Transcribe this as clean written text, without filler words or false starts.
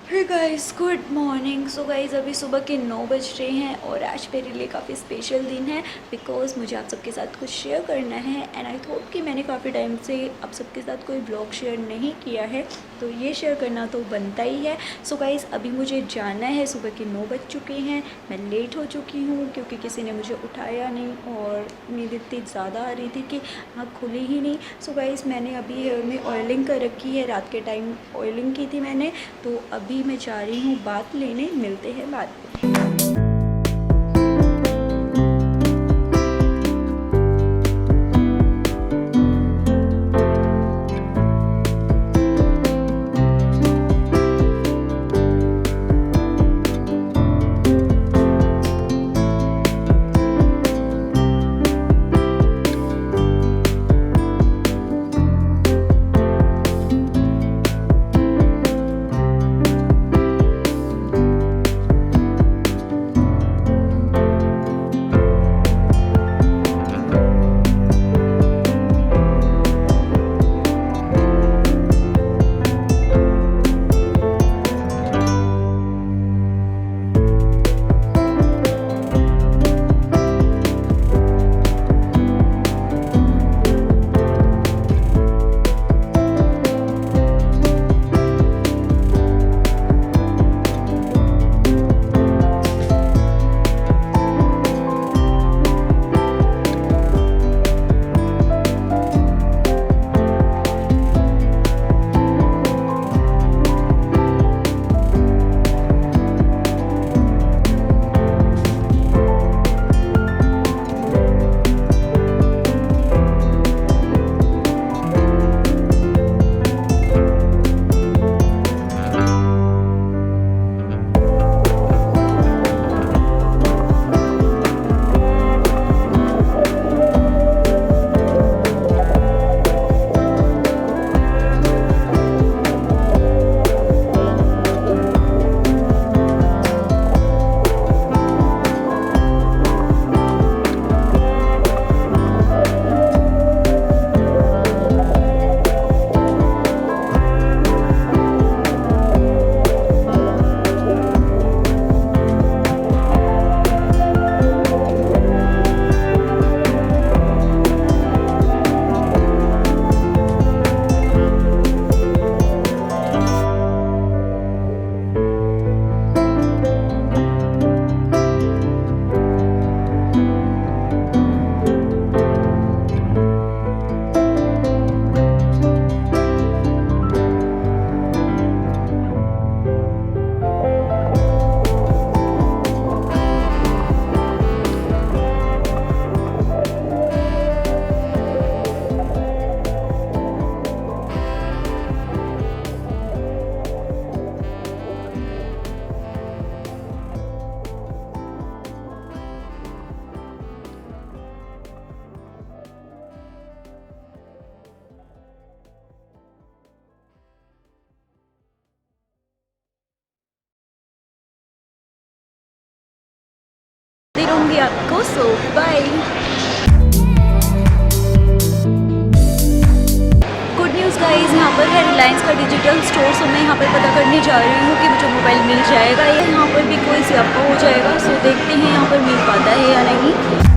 हे guys, good morning. So guys, अभी सुबह के 9 बज रहे हैं और आज मेरे लिए काफ़ी स्पेशल दिन है बिकॉज़ मुझे आप सबके साथ कुछ शेयर करना है। एंड आई थॉट कि मैंने काफ़ी टाइम से आप सबके साथ कोई ब्लॉग शेयर नहीं किया है, तो ये शेयर करना तो बनता ही है। सो गाइस, अभी मुझे जाना है। सुबह के 9 बज चुके हैं, मैं लेट हो चुकी हूँ क्योंकि किसी ने मुझे उठाया नहीं और नींद इतनी ज़्यादा आ रही थी कि आँख खुली ही नहीं। सो गाइस, मैंने अभी हेयर में ऑयलिंग कर रखी है, रात के टाइम ऑयलिंग की थी मैंने, तो अभी मैं जा रही हूँ बात लेने। मिलते हैं बाद में। रहूँगी आपको। सो बाय। गुड न्यूज़ गाइस, यहाँ पर है रिलायंस का डिजिटल स्टोर। सो मैं यहाँ पर पता करने जा रही हूँ कि मुझे मोबाइल मिल जाएगा या यहाँ पर भी कोई स्यापा हो जाएगा। सो देखते हैं यहाँ पर मिल पाता है या नहीं।